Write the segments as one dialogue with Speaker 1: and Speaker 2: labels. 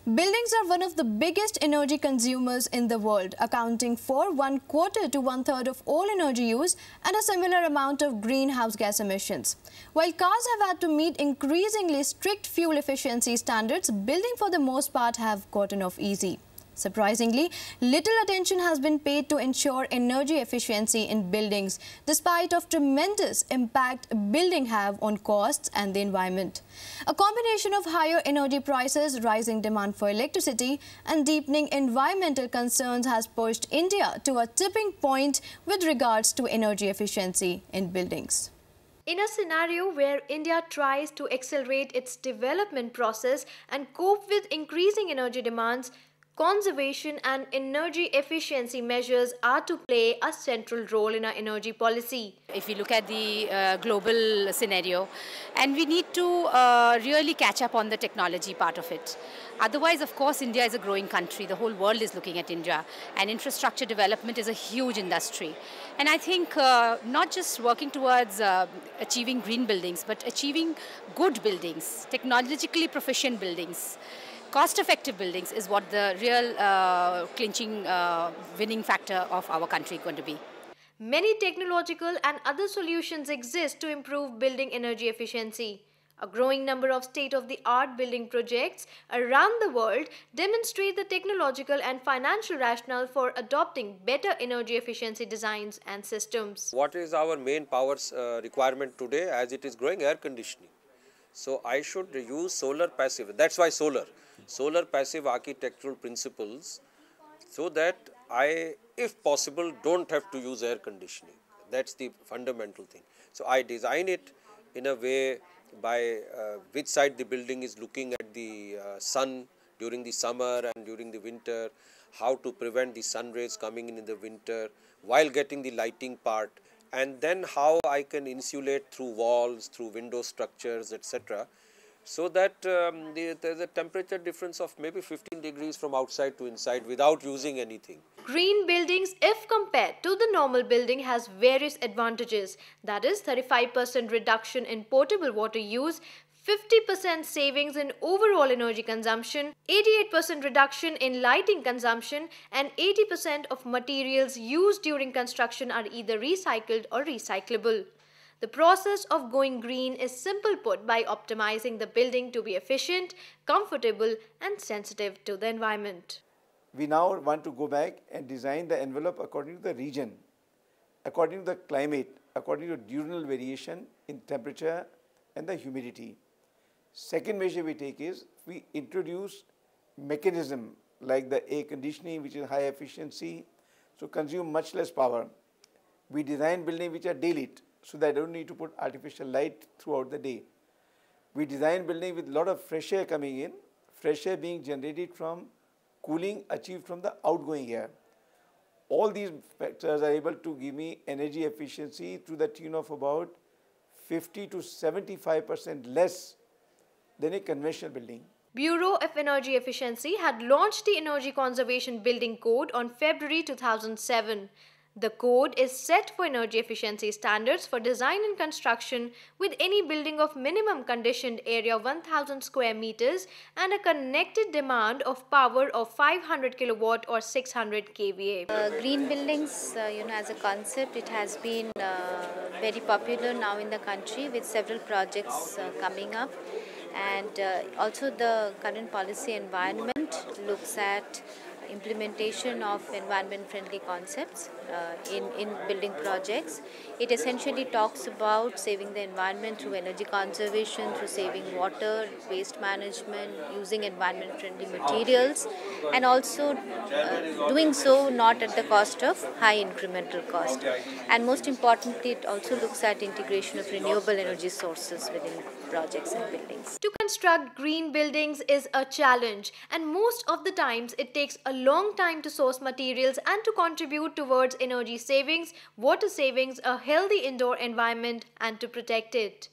Speaker 1: Buildings are one of the biggest energy consumers in the world, accounting for 1/4 to 1/3 of all energy use and a similar amount of greenhouse gas emissions. While cars have had to meet increasingly strict fuel efficiency standards, building for the most part have gotten off easy. Surprisingly, little attention has been paid to ensure energy efficiency in buildings, despite of tremendous impact building have on costs and the environment. A combination of higher energy prices, rising demand for electricity, and deepening environmental concerns has pushed India to a tipping point with regards to energy efficiency in buildings.
Speaker 2: In a scenario where India tries to accelerate its development process and cope with increasing energy demands, conservation and energy efficiency measures are to play a central role in our energy policy.
Speaker 3: If we look at the global scenario, and we need to really catch up on the technology part of it. Otherwise, of course, India is a growing country. The whole world is looking at India, and infrastructure development is a huge industry. And I think not just working towards achieving green buildings, but achieving good buildings, technologically proficient buildings, cost-effective buildings is what the real clinching winning factor of our country is going to be.
Speaker 2: Many technological and other solutions exist to improve building energy efficiency. A growing number of state-of-the-art building projects around the world demonstrate the technological and financial rationale for adopting better energy efficiency designs and systems.
Speaker 4: What is our main power requirement today as it is growing? Air conditioning. So I should use solar passive, that's why solar passive architectural principles, so that I, if possible, don't have to use air conditioning. That's the fundamental thing. So I design it in a way by which side the building is looking at the sun during the summer and during the winter, how to prevent the sun rays coming in the winter while getting the lighting part, and then how I can insulate through walls, through window structures, etc. So that there's a temperature difference of maybe 15 degrees from outside to inside without using anything.
Speaker 2: Green buildings, if compared to the normal building, has various advantages. That is 35% reduction in potable water use, 50% savings in overall energy consumption, 88% reduction in lighting consumption, and 80% of materials used during construction are either recycled or recyclable. The process of going green is simple put by optimizing the building to be efficient, comfortable, and sensitive to the environment.
Speaker 5: We now want to go back and design the envelope according to the region, according to the climate, according to diurnal variation in temperature and the humidity. Second measure we take is we introduce mechanism like the air conditioning, which is high efficiency, so consume much less power. We design buildings which are day-lit, so that I don't need to put artificial light throughout the day. We design buildings with a lot of fresh air coming in, fresh air being generated from cooling achieved from the outgoing air. All these factors are able to give me energy efficiency to the tune of about 50 to 75% less than a conventional building.
Speaker 2: Bureau of Energy Efficiency had launched the Energy Conservation Building Code on February 2007. The code is set for energy efficiency standards for design and construction with any building of minimum conditioned area 1000 square meters and a connected demand of power of 500 kilowatt or 600 kVA.
Speaker 6: Green buildings, as a concept, it has been very popular now in the country with several projects coming up, and also the current policy environment looks at implementation of environment-friendly concepts in building projects. It essentially talks about saving the environment through energy conservation, through saving water, waste management, using environment-friendly materials, and also doing so not at the cost of high incremental cost. And most importantly, it also looks at integration of renewable energy sources within projects and buildings.
Speaker 2: To construct green buildings is a challenge, and most of the times it takes a long time to source materials and to contribute towards energy savings, water savings, a healthy indoor environment, and to protect it.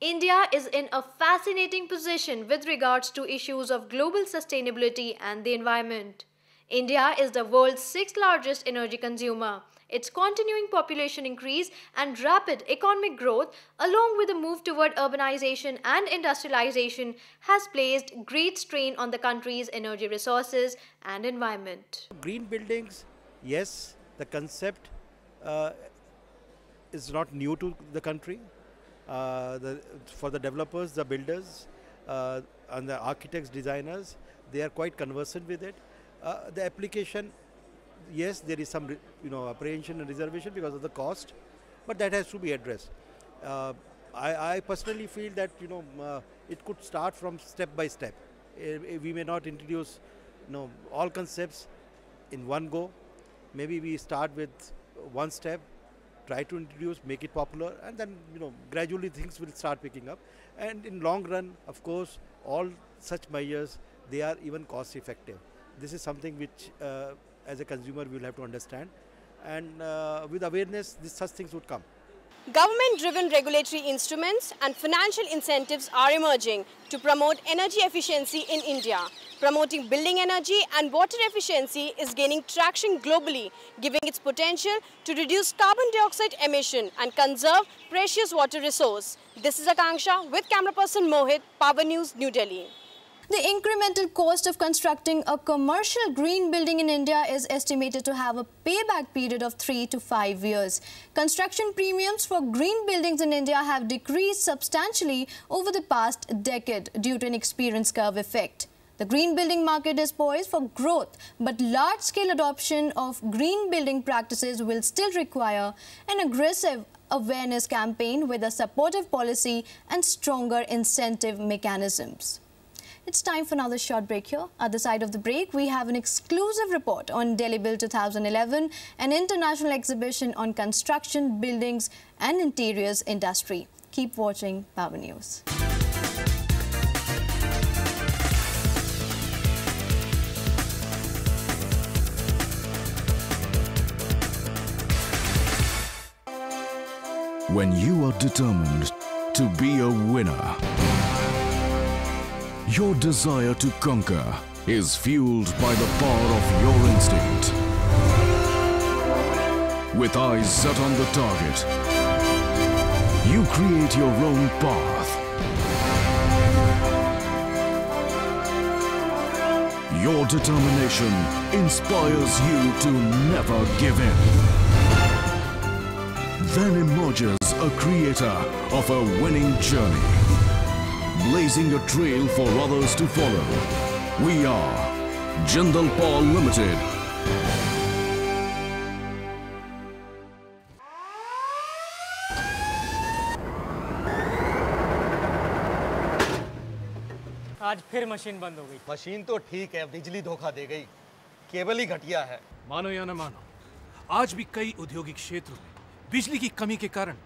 Speaker 2: India is in a fascinating position with regards to issues of global sustainability and the environment. India is the world's 6th largest energy consumer. Its continuing population increase and rapid economic growth, along with a move toward urbanization and industrialization, has placed great strain on the country's energy resources and environment.
Speaker 7: Green buildings, yes, the concept is not new to the country. For the developers, the builders, and the architects, designers, they are quite conversant with it. The application, yes, there is some apprehension and reservation because of the cost, but that has to be addressed. I personally feel that it could start from step by step. We may not introduce all concepts in one go. Maybe we start with one step, try to introduce, make it popular, and then gradually things will start picking up. And in long run, of course, all such measures, they are even cost effective. This is something which as a consumer we will have to understand, and with awareness such things would come.
Speaker 8: Government-driven regulatory instruments and financial incentives are emerging to promote energy efficiency in India. Promoting building energy and water efficiency is gaining traction globally, giving its potential to reduce carbon dioxide emission and conserve precious water resource. This is Akanksha with camera person Mohit, Power News, New Delhi.
Speaker 1: The incremental cost of constructing a commercial green building in India is estimated to have a payback period of 3 to 5 years. Construction premiums for green buildings in India have decreased substantially over the past decade due to an experience curve effect. The green building market is poised for growth, but large-scale adoption of green building practices will still require an aggressive awareness campaign with a supportive policy and stronger incentive mechanisms. It's time for another short break here. At the side of the break, we have an exclusive report on Delhi Build 2011, an international exhibition on construction, buildings and interiors industry. Keep watching Power News.
Speaker 9: When you are determined to be a winner, your desire to conquer is fueled by the power of your instinct. With eyes set on the target, you create your own path. Your determination inspires you to never give in. Then emerges a creator of a winning journey, blazing a trail for others to follow. We are Jindal Power Limited.
Speaker 10: आज फिर machine बंद हो गई।
Speaker 11: Machine तो ठीक है, बिजली धोखा दे गई। केबल ही घटिया है।
Speaker 12: मानो या न मानो, आज भी कई औद्योगिक क्षेत्रों में बिजली की कमी के कारण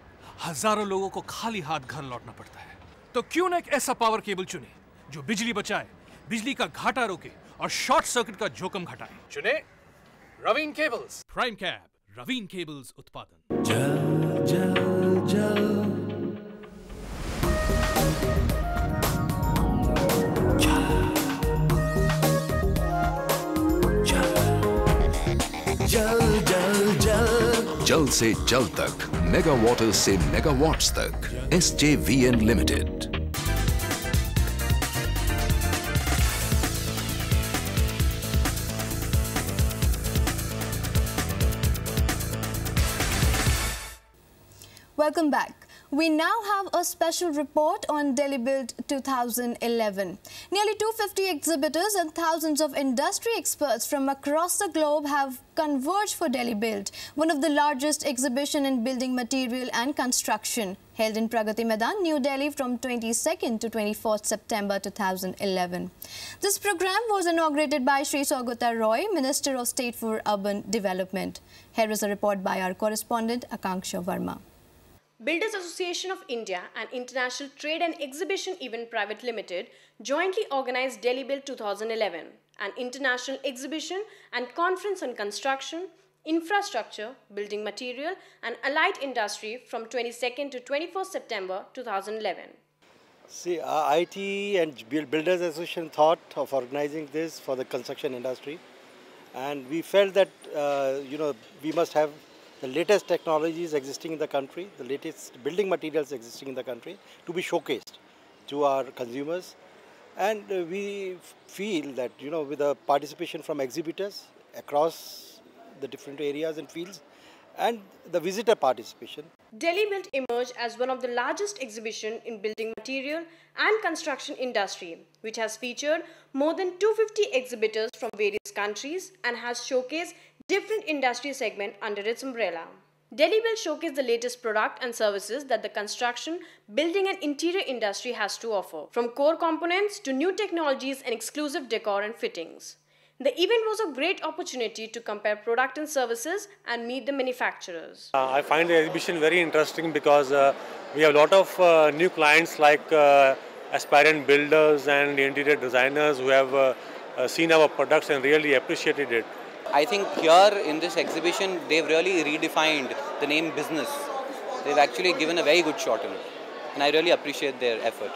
Speaker 12: हजारों लोगों को खाली हाथ घर लौटना पड़ता है। तो क्यों न एक ऐसा पावर केबल चुने जो बिजली बचाए, बिजली का घाटा रोके और शॉर्ट सर्किट का जोखिम घटाए। चुने Ravin cables. Prime cab Ravin cables उत्पादन। जल जल जल
Speaker 9: जल जल जल जल से जल तक, मेगा वाटर से मेगावाट्स तक, SJVN limited.
Speaker 1: Welcome back. We now have a special report on Delhi Build 2011. Nearly 250 exhibitors and thousands of industry experts from across the globe have converged for Delhi Build, one of the largest exhibition in building material and construction, held in Pragati Maidan, New Delhi from 22nd to 24th September 2011. This program was inaugurated by Shri Saugata Roy, Minister of State for Urban Development. Here is a report by our correspondent Akanksha Verma.
Speaker 8: Builders Association of India and International Trade and Exhibition Event Private Limited jointly organized Delhi Build 2011, an international exhibition and conference on construction, infrastructure, building material and allied industry from 22nd to 24th September 2011.
Speaker 11: See, IT and Builders Association thought of organizing this for the construction industry, and we felt that we must have the latest technologies existing in the country, the latest building materials existing in the country to be showcased to our consumers. And we feel that, with the participation from exhibitors across the different areas and fields and the visitor participation,
Speaker 8: Delhi Built emerged as one of the largest exhibitions in building material and construction industry, which has featured more than 250 exhibitors from various countries and has showcased different industry segments under its umbrella. Delhi Built showcased the latest product and services that the construction, building and interior industry has to offer, from core components to new technologies and exclusive decor and fittings. The event was a great opportunity to compare product and services and meet the manufacturers.
Speaker 13: I find the exhibition very interesting because we have a lot of new clients like aspirant builders and interior designers who have seen our products and really appreciated it.
Speaker 14: I think here in this exhibition, they've really redefined the name business. They've actually given a very good shot in it, and I really appreciate their effort.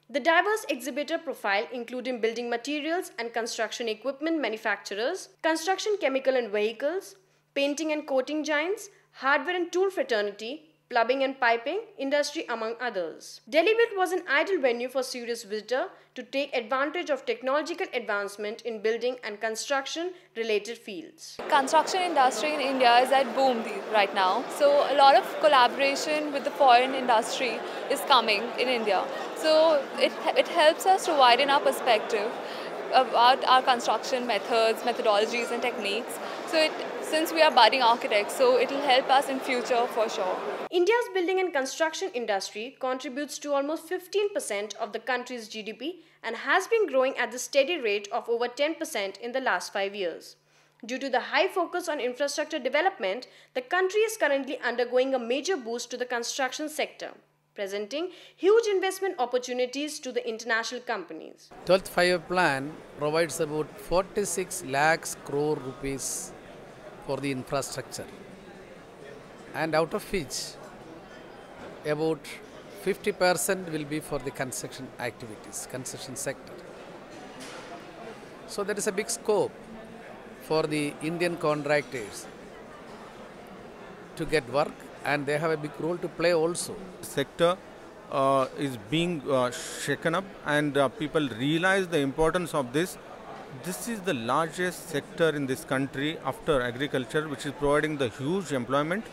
Speaker 8: The diverse exhibitor profile, including building materials and construction equipment manufacturers, construction chemical and vehicles, painting and coating giants, hardware and tool fraternity, plumbing and piping industry, among others. Delhi Built was an ideal venue for serious visitor to take advantage of technological advancement in building and construction related fields.
Speaker 15: Construction industry in India is at boom right now. So a lot of collaboration with the foreign industry is coming in India. So it helps us to widen our perspective about our construction methods, methodologies and techniques. So since we are budding architects, so it will help us in future for sure.
Speaker 8: India's building and construction industry contributes to almost 15% of the country's GDP and has been growing at the steady rate of over 10% in the last 5 years. Due to the high focus on infrastructure development, the country is currently undergoing a major boost to the construction sector, presenting huge investment opportunities to the international companies.
Speaker 16: 12th five-year plan provides about 46 lakhs crore rupees for the infrastructure, and out of which about 50% will be for the construction activities, construction sector. So there is a big scope for the Indian contractors to get work, and they have a big role to play also.
Speaker 17: The sector is being shaken up, and people realize the importance of this. This is the largest sector in this country after agriculture, which is providing the huge employment,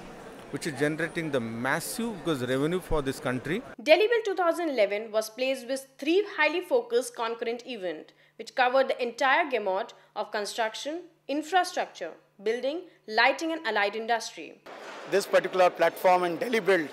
Speaker 17: which is generating the massive revenue for this country.
Speaker 8: Delhi Built 2011 was placed with 3 highly focused concurrent events, which covered the entire gamut of construction, infrastructure, building, lighting and allied industry.
Speaker 18: This particular platform in Delhi Built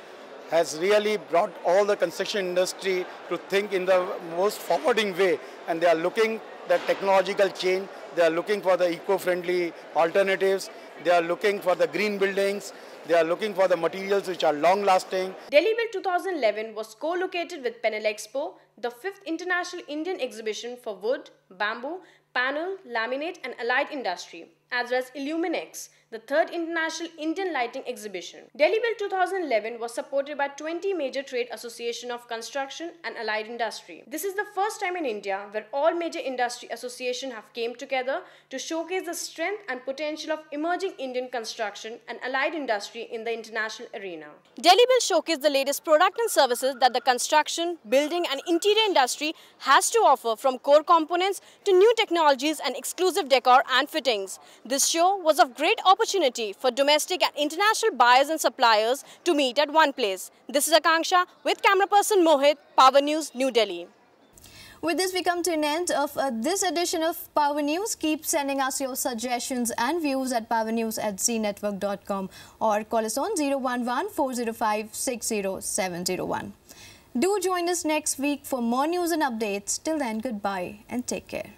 Speaker 18: has really brought all the construction industry to think in the most forwarding way, and they are looking the technological change, they are looking for the eco-friendly alternatives, they are looking for the green buildings, they are looking for the materials which are long-lasting.
Speaker 8: Delhi Built 2011 was co-located with Penel Expo, the 5th International Indian Exhibition for Wood, Bamboo, Panel, Laminate and Allied Industry, as well as Illuminex, the 3rd International Indian Lighting Exhibition. Delhi Built 2011 was supported by 20 major trade associations of construction and allied industry. This is the first time in India where all major industry associations have came together to showcase the strength and potential of emerging Indian construction and allied industry in the international arena. Delhi Built showcased the latest product and services that the construction, building and interior industry has to offer, from core components to new technologies and exclusive decor and fittings. This show was of great opportunity for domestic and international buyers and suppliers to meet at one place. This is Akanksha with camera person Mohit, Power News, New Delhi.
Speaker 1: With this, we come to an end of this edition of Power News. Keep sending us your suggestions and views at powernews@znetwork.com or call us on 011-405-60701. Do join us next week for more news and updates. Till then, goodbye and take care.